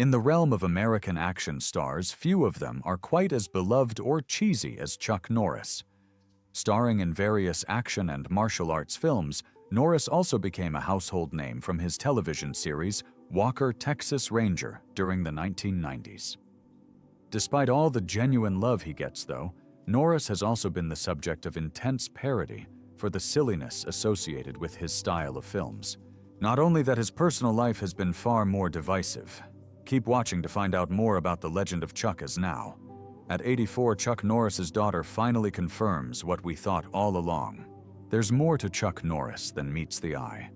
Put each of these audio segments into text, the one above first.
In the realm of American action stars, few of them are quite as beloved or cheesy as Chuck Norris. Starring in various action and martial arts films, Norris also became a household name from his television series Walker, Texas Ranger during the 1990s. Despite all the genuine love he gets, though, Norris has also been the subject of intense parody for the silliness associated with his style of films. Not only that, his personal life has been far more divisive. Keep watching to find out more about the legend of Chuck as now. At 84, Chuck Norris's daughter finally confirms what we thought all along. There's more to Chuck Norris than meets the eye,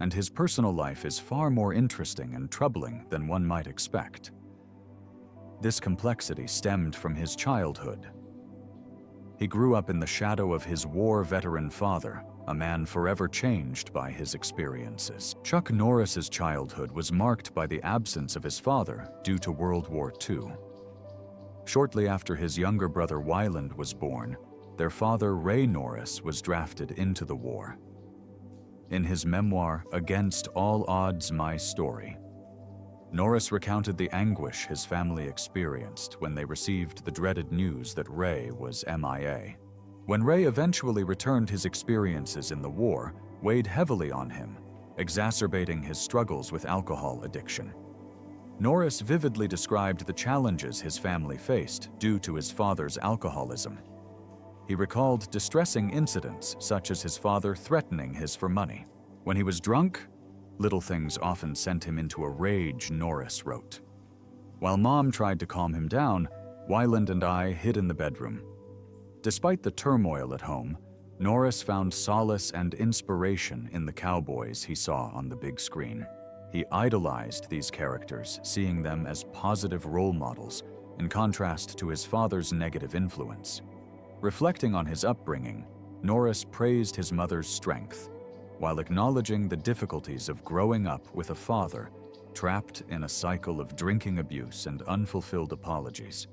and his personal life is far more interesting and troubling than one might expect. This complexity stemmed from his childhood. He grew up in the shadow of his war veteran father, a man forever changed by his experiences. Chuck Norris's childhood was marked by the absence of his father due to World War II. Shortly after his younger brother Wyland was born, their father Ray Norris was drafted into the war. In his memoir, Against All Odds, My Story, Norris recounted the anguish his family experienced when they received the dreaded news that Ray was MIA. When Ray eventually returned, his experiences in the war weighed heavily on him, exacerbating his struggles with alcohol addiction. Norris vividly described the challenges his family faced due to his father's alcoholism. He recalled distressing incidents such as his father threatening his for money. When he was drunk, little things often sent him into a rage, Norris wrote. While Mom tried to calm him down, Wyland and I hid in the bedroom. Despite the turmoil at home, Norris found solace and inspiration in the cowboys he saw on the big screen. He idolized these characters, seeing them as positive role models, in contrast to his father's negative influence. Reflecting on his upbringing, Norris praised his mother's strength, while acknowledging the difficulties of growing up with a father trapped in a cycle of drinking abuse and unfulfilled apologies.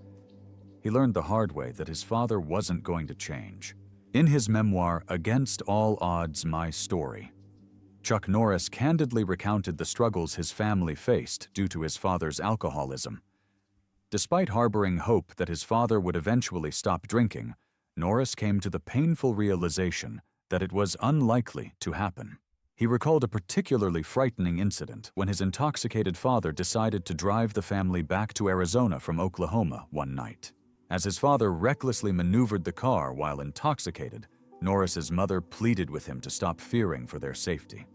He learned the hard way that his father wasn't going to change. In his memoir, Against All Odds, My Story, Chuck Norris candidly recounted the struggles his family faced due to his father's alcoholism. Despite harboring hope that his father would eventually stop drinking, Norris came to the painful realization that it was unlikely to happen. He recalled a particularly frightening incident when his intoxicated father decided to drive the family back to Arizona from Oklahoma one night. As his father recklessly maneuvered the car while intoxicated, Norris's mother pleaded with him to stop fearing for their safety.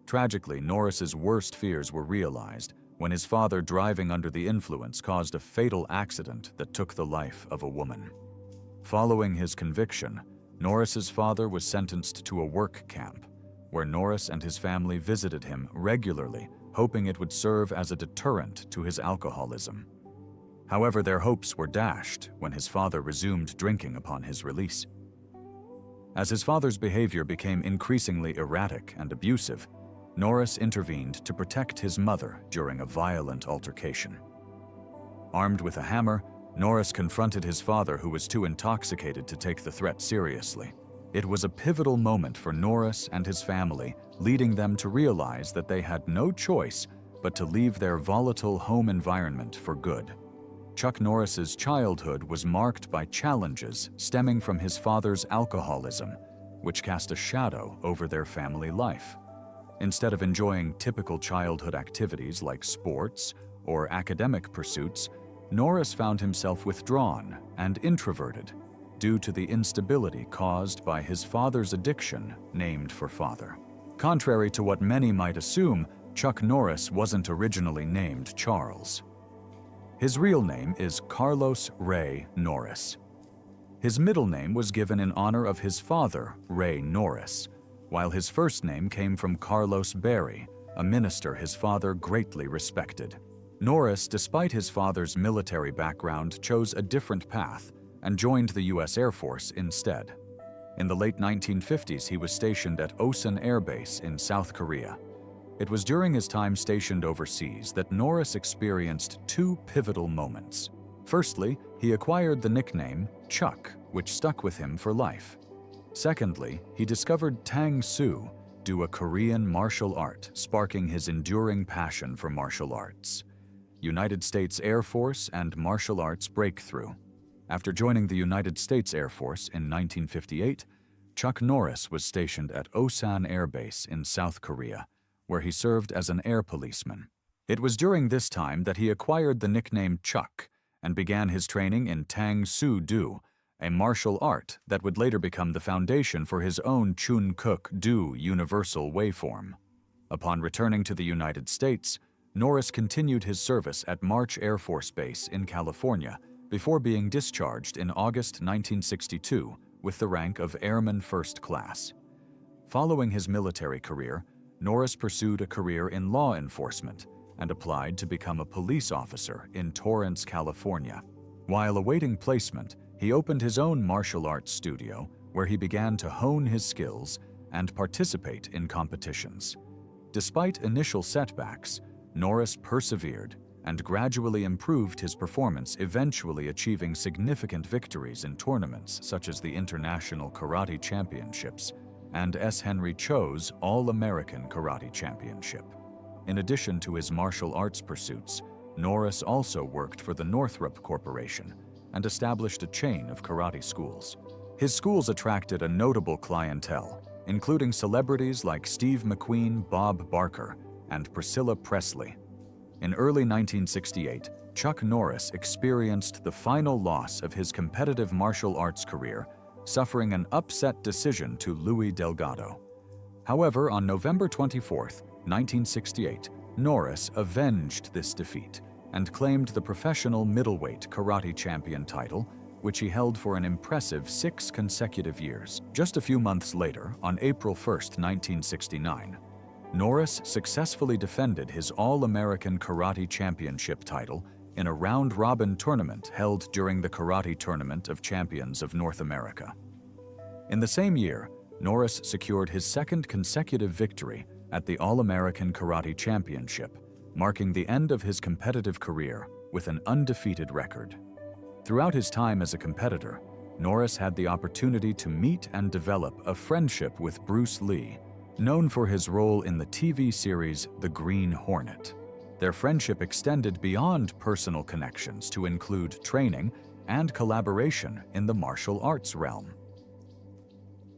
Tragically, Norris's worst fears were realized when his father driving under the influence caused a fatal accident that took the life of a woman. Following his conviction, Norris's father was sentenced to a work camp, where Norris and his family visited him regularly, hoping it would serve as a deterrent to his alcoholism. However, their hopes were dashed when his father resumed drinking upon his release. As his father's behavior became increasingly erratic and abusive, Norris intervened to protect his mother during a violent altercation. Armed with a hammer, Norris confronted his father, who was too intoxicated to take the threat seriously. It was a pivotal moment for Norris and his family, leading them to realize that they had no choice but to leave their volatile home environment for good. Chuck Norris's childhood was marked by challenges stemming from his father's alcoholism, which cast a shadow over their family life. Instead of enjoying typical childhood activities like sports or academic pursuits, Norris found himself withdrawn and introverted due to the instability caused by his father's addiction named for father. Contrary to what many might assume, Chuck Norris wasn't originally named Charles. His real name is Carlos Ray Norris. His middle name was given in honor of his father, Ray Norris, while his first name came from Carlos Berry, a minister his father greatly respected. Norris, despite his father's military background, chose a different path and joined the U.S. Air Force instead. In the late 1950s, he was stationed at Osan Air Base in South Korea. It was during his time stationed overseas that Norris experienced two pivotal moments. Firstly, he acquired the nickname Chuck, which stuck with him for life. Secondly, he discovered Tang Soo, a Korean martial art, sparking his enduring passion for martial arts. United States Air Force and martial arts breakthrough. After joining the United States Air Force in 1958, Chuck Norris was stationed at Osan Air Base in South Korea, where he served as an air policeman. It was during this time that he acquired the nickname Chuck and began his training in Tang Soo Do, a martial art that would later become the foundation for his own Chun Kuk Do universal waveform. Upon returning to the United States, Norris continued his service at March Air Force Base in California before being discharged in August 1962 with the rank of Airman First Class. Following his military career, Norris pursued a career in law enforcement and applied to become a police officer in Torrance, California. While awaiting placement, he opened his own martial arts studio where he began to hone his skills and participate in competitions. Despite initial setbacks, Norris persevered and gradually improved his performance, eventually achieving significant victories in tournaments such as the International Karate Championships and S. Henry Cho's All-American Karate Championship. In addition to his martial arts pursuits, Norris also worked for the Northrop Corporation and established a chain of karate schools. His schools attracted a notable clientele, including celebrities like Steve McQueen, Bob Barker, and Priscilla Presley. In early 1968, Chuck Norris experienced the final loss of his competitive martial arts career, suffering an upset decision to Louis Delgado. However, on November 24, 1968, Norris avenged this defeat and claimed the professional middleweight karate champion title, which he held for an impressive 6 consecutive years. Just a few months later, on April 1, 1969, Norris successfully defended his All-American Karate Championship title in a round-robin tournament held during the Karate Tournament of Champions of North America. In the same year, Norris secured his 2nd consecutive victory at the All-American Karate Championship, marking the end of his competitive career with an undefeated record. Throughout his time as a competitor, Norris had the opportunity to meet and develop a friendship with Bruce Lee, known for his role in the TV series The Green Hornet. Their friendship extended beyond personal connections to include training and collaboration in the martial arts realm.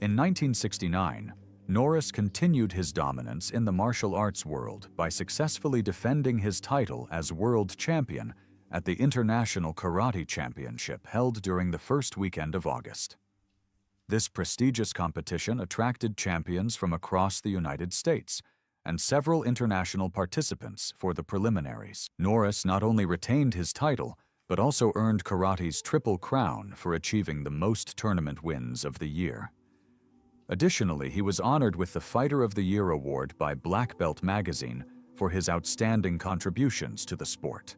In 1969, Norris continued his dominance in the martial arts world by successfully defending his title as world champion at the International Karate Championship held during the first weekend of August. This prestigious competition attracted champions from across the United States and several international participants for the preliminaries. Norris not only retained his title, but also earned karate's Triple Crown for achieving the most tournament wins of the year. Additionally, he was honored with the Fighter of the Year award by Black Belt magazine for his outstanding contributions to the sport.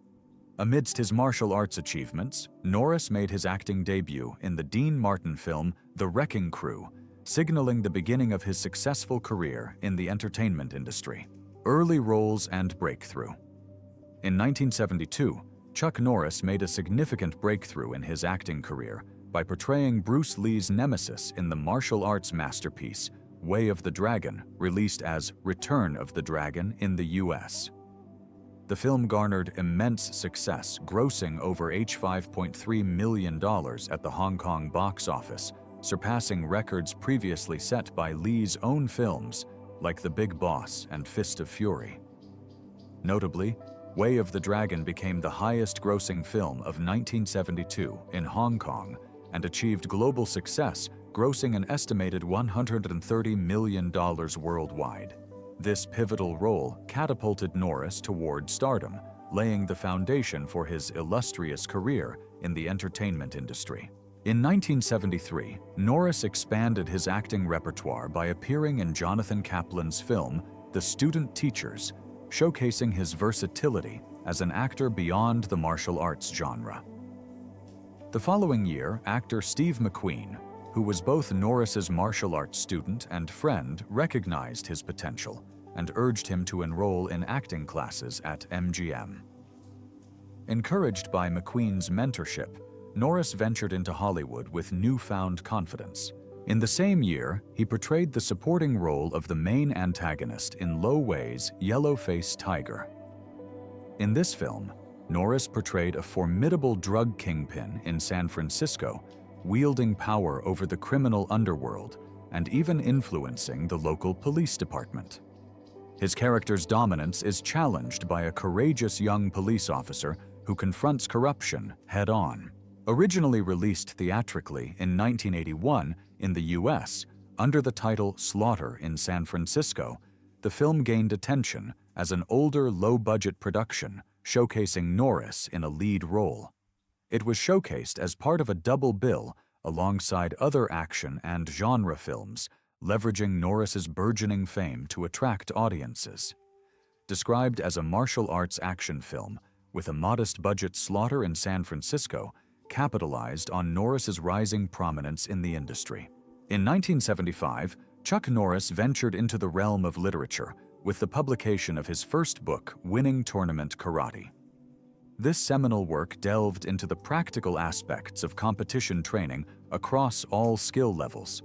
Amidst his martial arts achievements, Norris made his acting debut in the Dean Martin film The Wrecking Crew, signaling the beginning of his successful career in the entertainment industry. Early roles and breakthrough. In 1972, Chuck Norris made a significant breakthrough in his acting career by portraying Bruce Lee's nemesis in the martial arts masterpiece Way of the Dragon, released as Return of the Dragon in the U.S. The film garnered immense success, grossing over $5.3 million at the Hong Kong box office, surpassing records previously set by Lee's own films like The Big Boss and Fist of Fury. Notably, Way of the Dragon became the highest-grossing film of 1972 in Hong Kong and achieved global success, grossing an estimated $130 million worldwide. This pivotal role catapulted Norris toward stardom, laying the foundation for his illustrious career in the entertainment industry. In 1973, Norris expanded his acting repertoire by appearing in Jonathan Kaplan's film The Student Teachers, showcasing his versatility as an actor beyond the martial arts genre. The following year, actor Steve McQueen, who was both Norris's martial arts student and friend, recognized his potential and urged him to enroll in acting classes at MGM. Encouraged by McQueen's mentorship, Norris ventured into Hollywood with newfound confidence. In the same year, he portrayed the supporting role of the main antagonist in Lo Wei's Yellow-Faced Tiger. In this film, Norris portrayed a formidable drug kingpin in San Francisco, wielding power over the criminal underworld and even influencing the local police department. His character's dominance is challenged by a courageous young police officer who confronts corruption head-on. Originally released theatrically in 1981 in the US under the title Slaughter in San Francisco, the film gained attention as an older, low-budget production showcasing Norris in a lead role. It was showcased as part of a double bill alongside other action and genre films, leveraging Norris's burgeoning fame to attract audiences. Described as a martial arts action film with a modest budget, Slaughter in San Francisco capitalized on Norris's rising prominence in the industry. In 1975, Chuck Norris ventured into the realm of literature with the publication of his first book, Winning Tournament Karate. This seminal work delved into the practical aspects of competition training across all skill levels,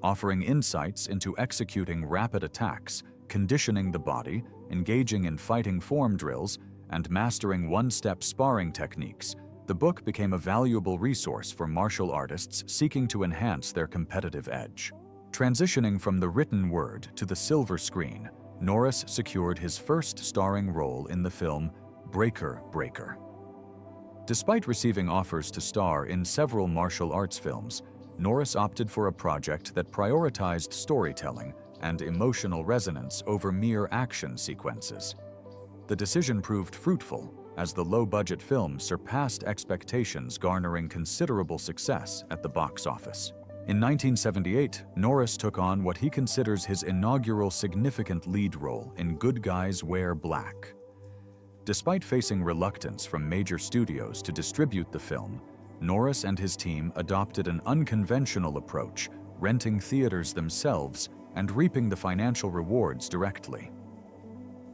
offering insights into executing rapid attacks, conditioning the body, engaging in fighting form drills, and mastering one-step sparring techniques. The book became a valuable resource for martial artists seeking to enhance their competitive edge. Transitioning from the written word to the silver screen, Norris secured his first starring role in the film Breaker Breaker. Despite receiving offers to star in several martial arts films, Norris opted for a project that prioritized storytelling and emotional resonance over mere action sequences. The decision proved fruitful, as the low-budget film surpassed expectations, garnering considerable success at the box office. In 1978, Norris took on what he considers his inaugural significant lead role in Good Guys Wear Black. Despite facing reluctance from major studios to distribute the film, Norris and his team adopted an unconventional approach, renting theaters themselves and reaping the financial rewards directly.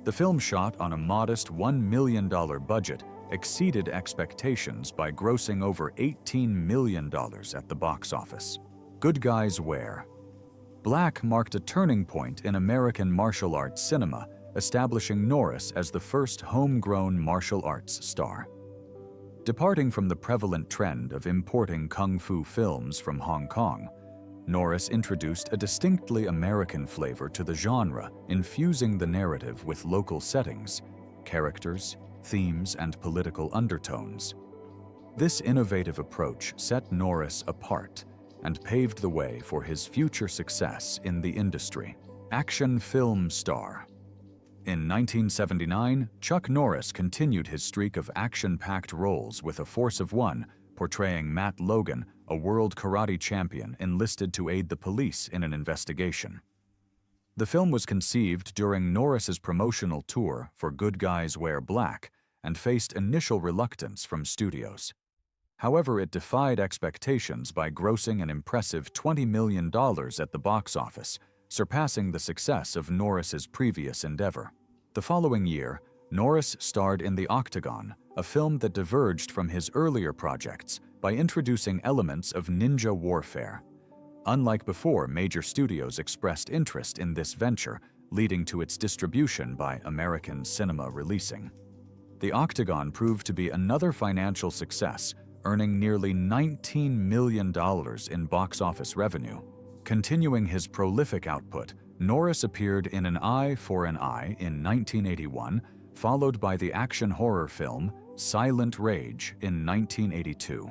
The film, shot on a modest $1 million budget, exceeded expectations by grossing over $18 million at the box office. Good Guys Wear Black marked a turning point in American martial arts cinema, establishing Norris as the first homegrown martial arts star. Departing from the prevalent trend of importing kung fu films from Hong Kong, Norris introduced a distinctly American flavor to the genre, infusing the narrative with local settings, characters, themes, and political undertones. This innovative approach set Norris apart and paved the way for his future success in the industry. Action film star. In 1979, Chuck Norris continued his streak of action-packed roles with A Force of One, portraying Matt Logan, a world karate champion enlisted to aid the police in an investigation. The film was conceived during Norris's promotional tour for Good Guys Wear Black and faced initial reluctance from studios. However, it defied expectations by grossing an impressive $20 million at the box office, surpassing the success of Norris's previous endeavor. The following year, Norris starred in The Octagon, a film that diverged from his earlier projects by introducing elements of ninja warfare. Unlike before, major studios expressed interest in this venture, leading to its distribution by American Cinema Releasing. The Octagon proved to be another financial success, earning nearly $19 million in box office revenue. Continuing his prolific output, Norris appeared in An Eye for an Eye in 1981, followed by the action horror film Silent Rage in 1982.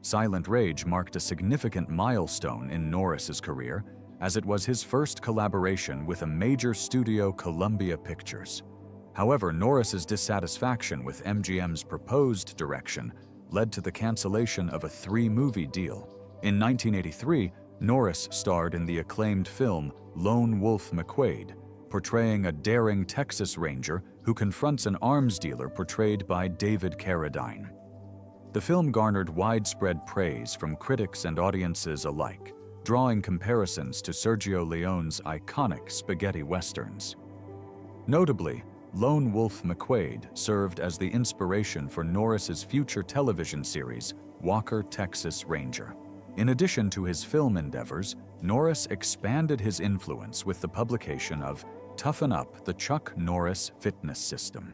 Silent Rage marked a significant milestone in Norris's career, as it was his first collaboration with a major studio, Columbia Pictures. However, Norris's dissatisfaction with MGM's proposed direction led to the cancellation of a 3-movie deal. In 1983, Norris starred in the acclaimed film Lone Wolf McQuade, portraying a daring Texas Ranger who confronts an arms dealer portrayed by David Carradine. The film garnered widespread praise from critics and audiences alike, drawing comparisons to Sergio Leone's iconic spaghetti westerns. Notably, Lone Wolf McQuade served as the inspiration for Norris's future television series, Walker, Texas Ranger. In addition to his film endeavors, Norris expanded his influence with the publication of Toughen Up: The Chuck Norris Fitness System.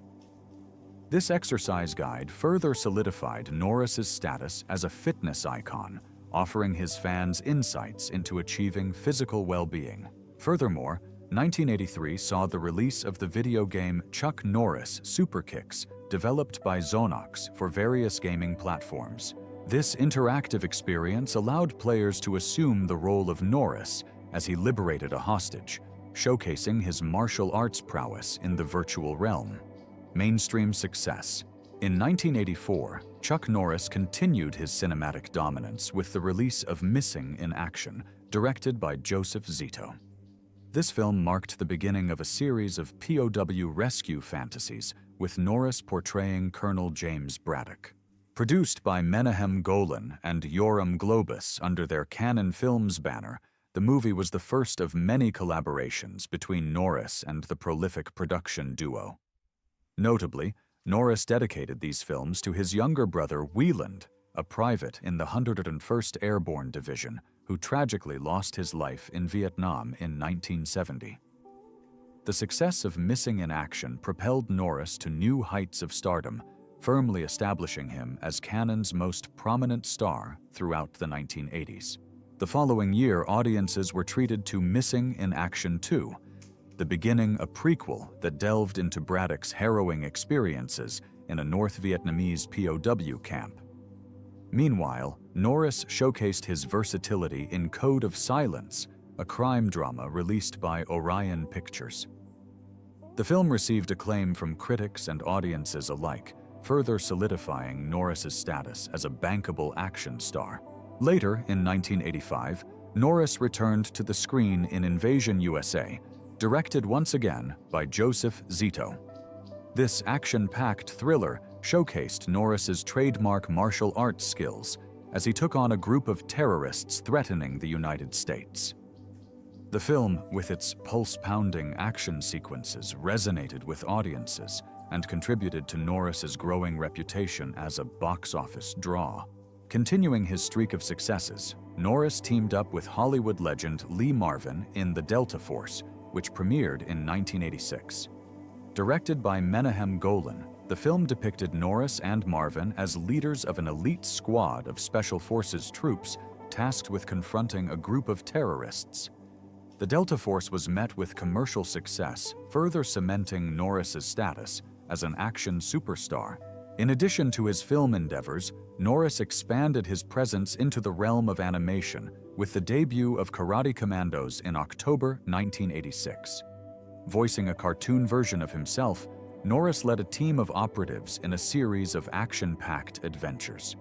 This exercise guide further solidified Norris's status as a fitness icon, offering his fans insights into achieving physical well-being. Furthermore, 1983 saw the release of the video game Chuck Norris Super Kicks, developed by Zonox for various gaming platforms. This interactive experience allowed players to assume the role of Norris as he liberated a hostage, showcasing his martial arts prowess in the virtual realm. Mainstream success. In 1984, Chuck Norris continued his cinematic dominance with the release of Missing in Action, directed by Joseph Zito. This film marked the beginning of a series of POW rescue fantasies, with Norris portraying Colonel James Braddock. Produced by Menahem Golan and Yoram Globus under their Canon Films banner, the movie was the first of many collaborations between Norris and the prolific production duo. Notably, Norris dedicated these films to his younger brother Wieland, a private in the 101st Airborne Division, who tragically lost his life in Vietnam in 1970. The success of Missing in Action propelled Norris to new heights of stardom, firmly establishing him as Canon's most prominent star throughout the 1980s. The following year, audiences were treated to Missing in Action 2, the beginning a prequel that delved into Braddock's harrowing experiences in a North Vietnamese POW camp. Meanwhile, Norris showcased his versatility in Code of Silence, a crime drama released by Orion Pictures. The film received acclaim from critics and audiences alike, further solidifying Norris's status as a bankable action star. Later, in 1985, Norris returned to the screen in Invasion USA, directed once again by Joseph Zito. This action-packed thriller showcased Norris's trademark martial arts skills as he took on a group of terrorists threatening the United States. The film, with its pulse-pounding action sequences, resonated with audiences and contributed to Norris's growing reputation as a box office draw. Continuing his streak of successes, Norris teamed up with Hollywood legend Lee Marvin in The Delta Force, which premiered in 1986. Directed by Menahem Golan, the film depicted Norris and Marvin as leaders of an elite squad of Special Forces troops tasked with confronting a group of terrorists. The Delta Force was met with commercial success, further cementing Norris's status as an action superstar. In addition to his film endeavors, Norris expanded his presence into the realm of animation with the debut of Karate Commandos in October 1986. Voicing a cartoon version of himself, Norris led a team of operatives in a series of action-packed adventures.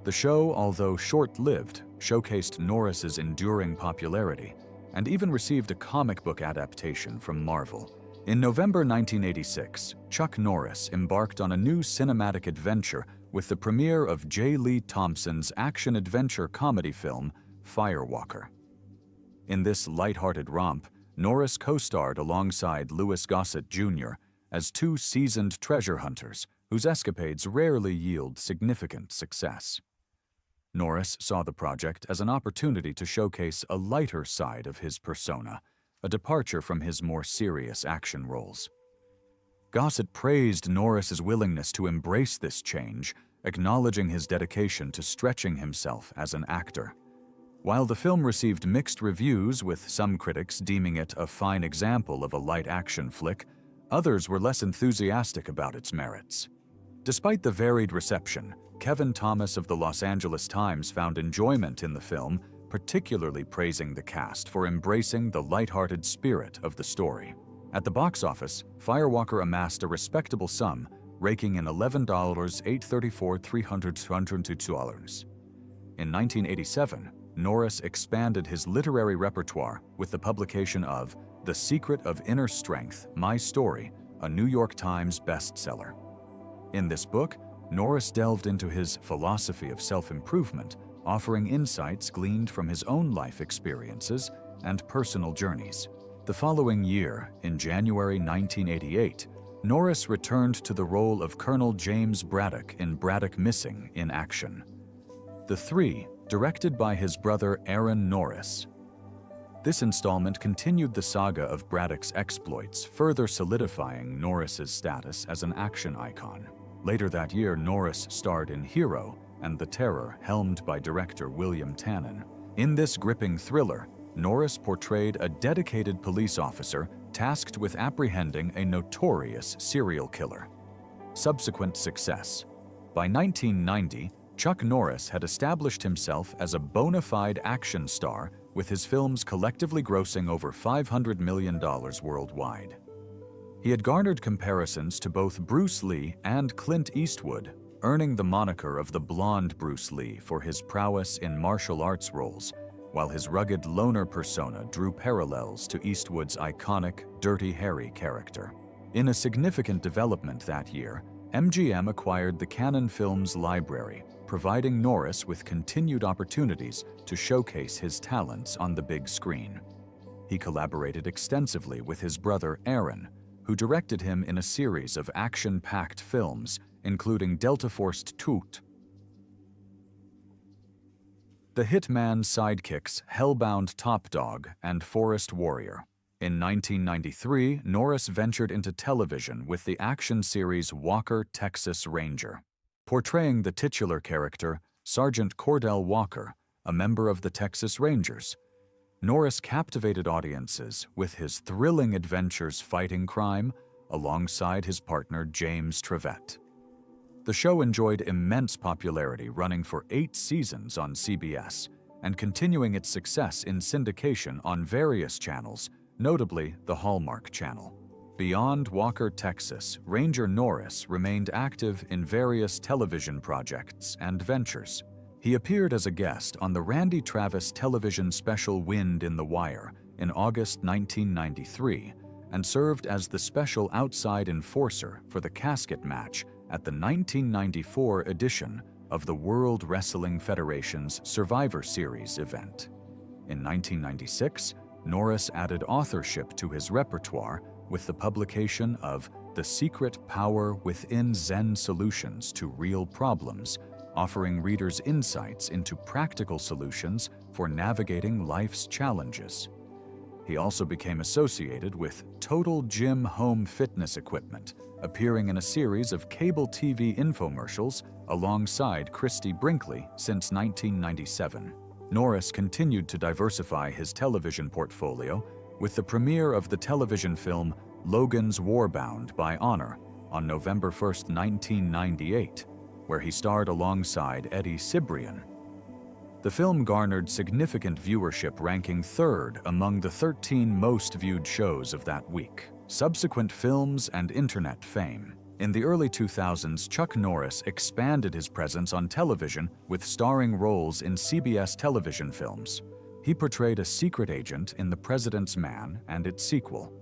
The show, although short-lived, showcased Norris's enduring popularity and even received a comic book adaptation from Marvel. In November 1986, Chuck Norris embarked on a new cinematic adventure with the premiere of J. Lee Thompson's action-adventure comedy film, Firewalker. In this lighthearted romp, Norris co-starred alongside Louis Gossett Jr. as two seasoned treasure hunters whose escapades rarely yield significant success. Norris saw the project as an opportunity to showcase a lighter side of his persona, a departure from his more serious action roles. Gossett praised Norris's willingness to embrace this change, acknowledging his dedication to stretching himself as an actor. While the film received mixed reviews, with some critics deeming it a fine example of a light action flick, others were less enthusiastic about its merits. Despite the varied reception, Kevin Thomas of the Los Angeles Times found enjoyment in the film, particularly praising the cast for embracing the lighthearted spirit of the story. At the box office, Firewalker amassed a respectable sum, raking in $11,834,302. In 1987, Norris expanded his literary repertoire with the publication of The Secret of Inner Strength, My Story, a New York Times bestseller. In this book, Norris delved into his philosophy of self-improvement, offering insights gleaned from his own life experiences and personal journeys. The following year, in January 1988, Norris returned to the role of Colonel James Braddock in Braddock Missing in Action. The Three, directed by his brother Aaron Norris. This installment continued the saga of Braddock's exploits, further solidifying Norris's status as an action icon. Later that year, Norris starred in Hero and The Terror, helmed by director William Tannen. In this gripping thriller, Norris portrayed a dedicated police officer tasked with apprehending a notorious serial killer. Subsequent success. By 1990, Chuck Norris had established himself as a bona fide action star, with his films collectively grossing over $500 million worldwide. He had garnered comparisons to both Bruce Lee and Clint Eastwood, earning the moniker of the Blonde Bruce Lee for his prowess in martial arts roles, while his rugged loner persona drew parallels to Eastwood's iconic Dirty Harry character. In a significant development that year, MGM acquired the Cannon Films library, providing Norris with continued opportunities to showcase his talents on the big screen. He collaborated extensively with his brother Aaron, who directed him in a series of action-packed films, including Delta Force 2. The Hitman sidekicks Hellbound Top Dog and Forest Warrior. In 1993, Norris ventured into television with the action series Walker, Texas Ranger. Portraying the titular character, Sergeant Cordell Walker, a member of the Texas Rangers, Norris captivated audiences with his thrilling adventures fighting crime alongside his partner James Trevette. The show enjoyed immense popularity, running for 8 seasons on CBS and continuing its success in syndication on various channels, notably the Hallmark Channel. Beyond Walker, Texas, Ranger Norris remained active in various television projects and ventures. He appeared as a guest on the Randy Travis television special Wind in the Wire in August 1993 and served as the special outside enforcer for the casket match at the 1994 edition of the World Wrestling Federation's Survivor Series event. In 1996, Norris added authorship to his repertoire with the publication of The Secret Power Within Zen Solutions to Real Problems, offering readers insights into practical solutions for navigating life's challenges. He also became associated with Total Gym home fitness equipment, appearing in a series of cable TV infomercials alongside Christy Brinkley since 1997. Norris continued to diversify his television portfolio with the premiere of the television film Logan's Warbound by Honor on November 1, 1998, where he starred alongside Eddie Cibrian. The film garnered significant viewership, ranking 3rd among the 13 most viewed shows of that week. Subsequent films and internet fame. In the early 2000s, Chuck Norris expanded his presence on television with starring roles in CBS television films. He portrayed a secret agent in The President's Man and its sequel,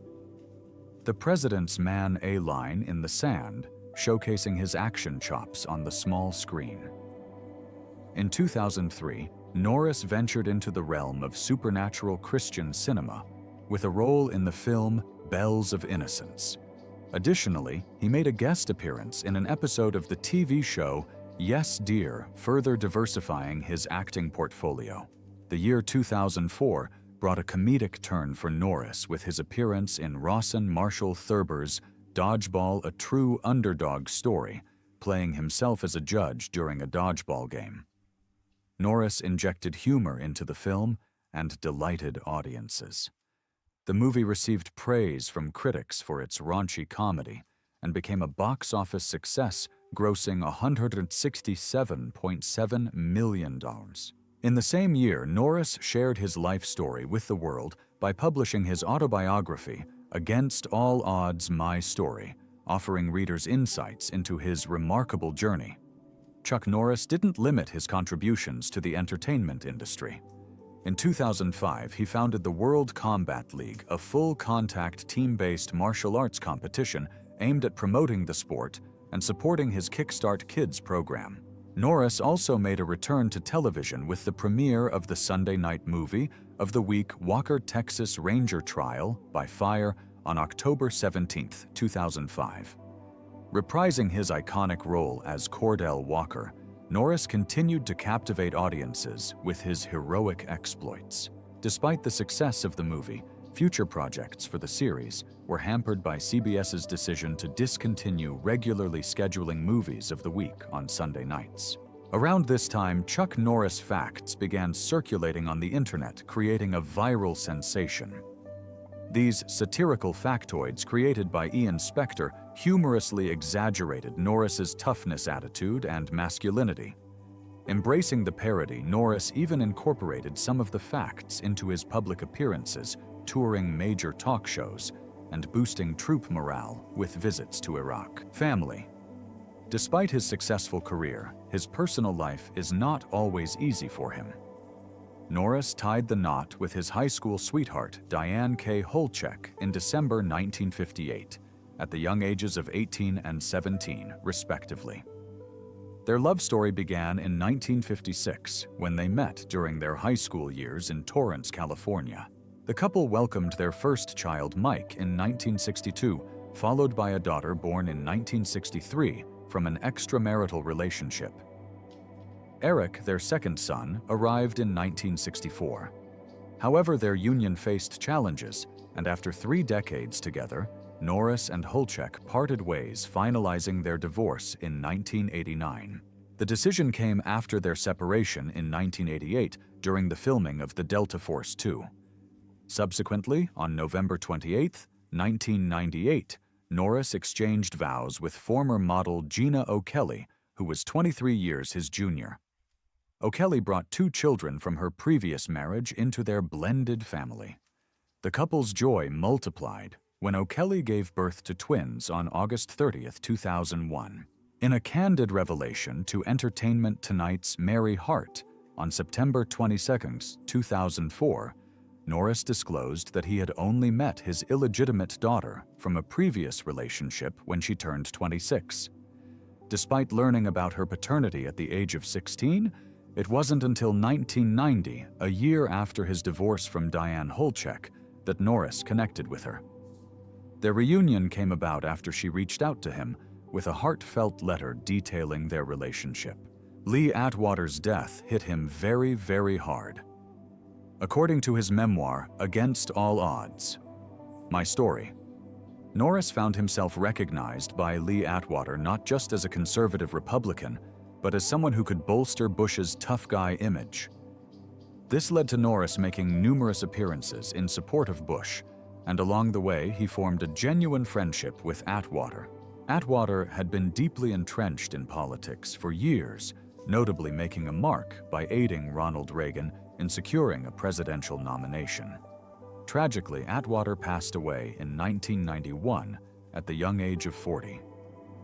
The President's Man: A Line in the Sand, showcasing his action chops on the small screen. In 2003, Norris ventured into the realm of supernatural Christian cinema with a role in the film Bells of Innocence. Additionally, he made a guest appearance in an episode of the TV show Yes, Dear, further diversifying his acting portfolio. The year 2004 brought a comedic turn for Norris with his appearance in Rawson Marshall Thurber's Dodgeball: A True Underdog Story, playing himself as a judge during a dodgeball game. Norris injected humor into the film and delighted audiences. The movie received praise from critics for its raunchy comedy and became a box office success, grossing $167.7 million. In the same year, Norris shared his life story with the world by publishing his autobiography, Against All Odds, My Story, offering readers insights into his remarkable journey. Chuck Norris didn't limit his contributions to the entertainment industry. In 2005, he founded the World Combat League, a full-contact team-based martial arts competition aimed at promoting the sport and supporting his Kickstart Kids program. Norris also made a return to television with the premiere of the Sunday night movie of the week Walker, Texas Ranger Trial by Fire on October 17, 2005. Reprising his iconic role as Cordell Walker, Norris continued to captivate audiences with his heroic exploits. Despite the success of the movie, Future projects for the series were hampered by CBS's decision to discontinue regularly scheduling movies of the week on Sunday nights. Around this time, Chuck Norris facts began circulating on the internet, creating a viral sensation. These satirical factoids created by Ian Spector humorously exaggerated Norris's toughness attitude and masculinity. Embracing the parody, Norris even incorporated some of the facts into his public appearances, touring major talk shows, and boosting troop morale with visits to Iraq. Family. Despite his successful career, his personal life is not always easy for him. Norris tied the knot with his high school sweetheart, Diane K. Holchek, in December 1958, at the young ages of 18 and 17, respectively. Their love story began in 1956, when they met during their high school years in Torrance, California. The couple welcomed their first child, Mike, in 1962, followed by a daughter born in 1963 from an extramarital relationship. Eric, their second son, arrived in 1964. However, their union faced challenges, and after 3 decades together, Norris and Holchek parted ways, finalizing their divorce in 1989. The decision came after their separation in 1988 during the filming of the Delta Force 2. Subsequently, on November 28, 1998, Norris exchanged vows with former model Gina O'Kelly, who was 23 years his junior. O'Kelly brought 2 children from her previous marriage into their blended family. The couple's joy multiplied when O'Kelly gave birth to twins on August 30, 2001. In a candid revelation to Entertainment Tonight's Mary Hart on September 22, 2004, Norris disclosed that he had only met his illegitimate daughter from a previous relationship when she turned 26. Despite learning about her paternity at the age of 16, it wasn't until 1990, a year after his divorce from Diane Holchek, that Norris connected with her. Their reunion came about after she reached out to him with a heartfelt letter detailing their relationship. Lee Atwater's death hit him very, very hard. According to his memoir, Against All Odds, My Story, Norris found himself recognized by Lee Atwater not just as a conservative Republican, but as someone who could bolster Bush's tough guy image. This led to Norris making numerous appearances in support of Bush, and along the way he formed a genuine friendship with Atwater. Atwater had been deeply entrenched in politics for years, notably making a mark by aiding Ronald Reagan in securing a presidential nomination. Tragically, Atwater passed away in 1991 at the young age of 40.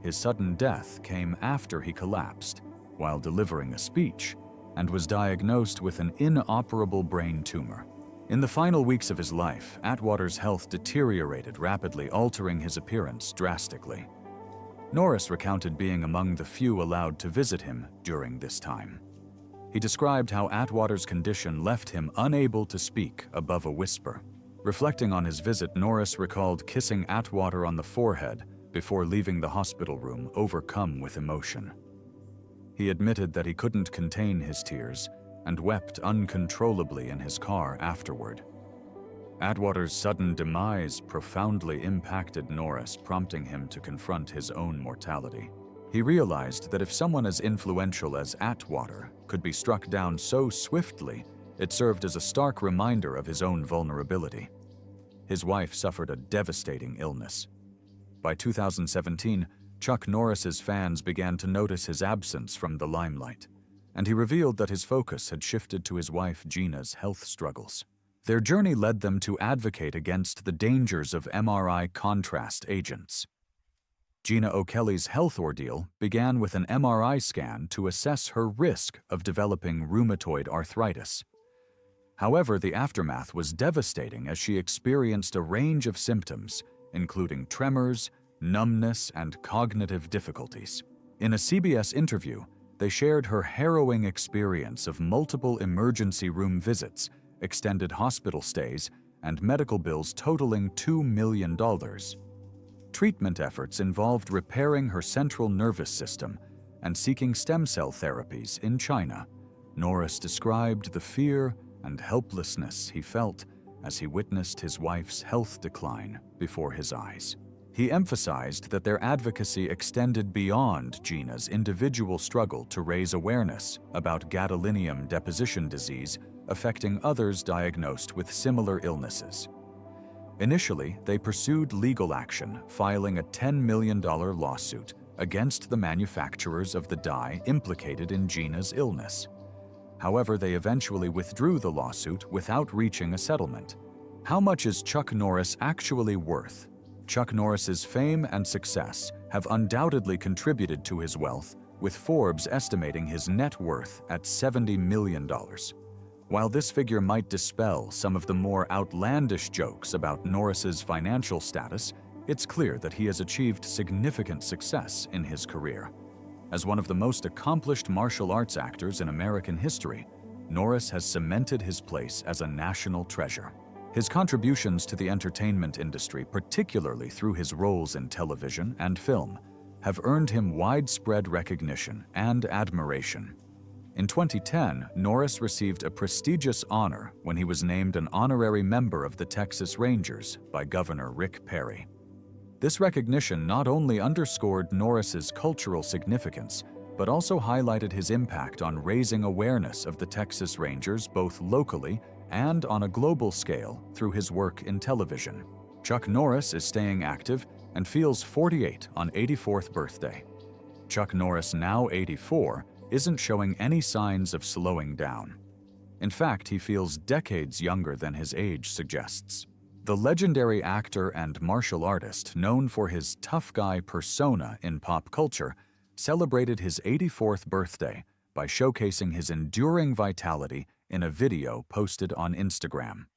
His sudden death came after he collapsed while delivering a speech and was diagnosed with an inoperable brain tumor. In the final weeks of his life, Atwater's health deteriorated rapidly, altering his appearance drastically. Norris recounted being among the few allowed to visit him during this time. He described how Atwater's condition left him unable to speak above a whisper. Reflecting on his visit, Norris recalled kissing Atwater on the forehead before leaving the hospital room, overcome with emotion. He admitted that he couldn't contain his tears and wept uncontrollably in his car afterward. Atwater's sudden demise profoundly impacted Norris, prompting him to confront his own mortality. He realized that if someone as influential as Atwater could be struck down so swiftly, it served as a stark reminder of his own vulnerability. His wife suffered a devastating illness. By 2017, Chuck Norris's fans began to notice his absence from the limelight, and he revealed that his focus had shifted to his wife Gina's health struggles. Their journey led them to advocate against the dangers of MRI contrast agents. Gina O'Kelly's health ordeal began with an MRI scan to assess her risk of developing rheumatoid arthritis. However, the aftermath was devastating as she experienced a range of symptoms, including tremors, numbness, and cognitive difficulties. In a CBS interview, they shared her harrowing experience of multiple emergency room visits, extended hospital stays, and medical bills totaling $2 million. Treatment efforts involved repairing her central nervous system and seeking stem cell therapies in China. Norris described the fear and helplessness he felt as he witnessed his wife's health decline before his eyes. He emphasized that their advocacy extended beyond Gina's individual struggle to raise awareness about gadolinium deposition disease affecting others diagnosed with similar illnesses. Initially, they pursued legal action, filing a $10 million lawsuit against the manufacturers of the dye implicated in Gina's illness. However, they eventually withdrew the lawsuit without reaching a settlement. How much is Chuck Norris actually worth? Chuck Norris's fame and success have undoubtedly contributed to his wealth, with Forbes estimating his net worth at $70 million. While this figure might dispel some of the more outlandish jokes about Norris's financial status, it's clear that he has achieved significant success in his career. As one of the most accomplished martial arts actors in American history, Norris has cemented his place as a national treasure. His contributions to the entertainment industry, particularly through his roles in television and film, have earned him widespread recognition and admiration. In 2010, Norris received a prestigious honor when he was named an honorary member of the Texas Rangers by Governor Rick Perry. This recognition not only underscored Norris's cultural significance, but also highlighted his impact on raising awareness of the Texas Rangers both locally and on a global scale through his work in television. Chuck Norris is staying active and feels 48 on 84th birthday. Chuck Norris, now 84, isn't showing any signs of slowing down. In fact, he feels decades younger than his age suggests. The legendary actor and martial artist, known for his tough guy persona in pop culture, celebrated his 84th birthday by showcasing his enduring vitality in a video posted on Instagram.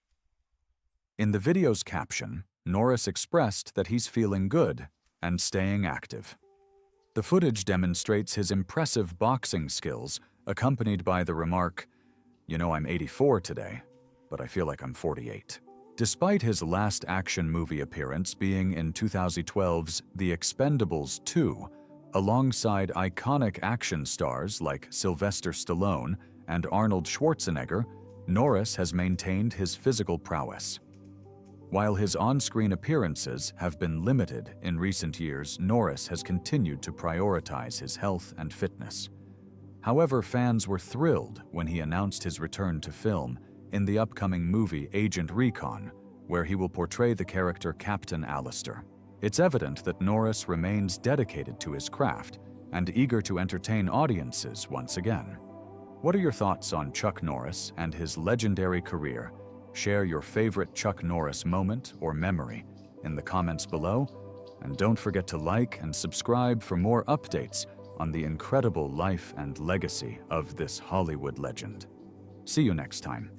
In the video's caption, Norris expressed that he's feeling good and staying active. The footage demonstrates his impressive boxing skills, accompanied by the remark, "You know, I'm 84 today, but I feel like I'm 48. Despite his last action movie appearance being in 2012's The Expendables 2, alongside iconic action stars like Sylvester Stallone and Arnold Schwarzenegger, Norris has maintained his physical prowess. While his on-screen appearances have been limited in recent years, Norris has continued to prioritize his health and fitness. However, fans were thrilled when he announced his return to film in the upcoming movie Agent Recon, where he will portray the character Captain Alistair. It's evident that Norris remains dedicated to his craft and eager to entertain audiences once again. What are your thoughts on Chuck Norris and his legendary career? Share your favorite Chuck Norris moment or memory in the comments below, and don't forget to like and subscribe for more updates on the incredible life and legacy of this Hollywood legend. See you next time.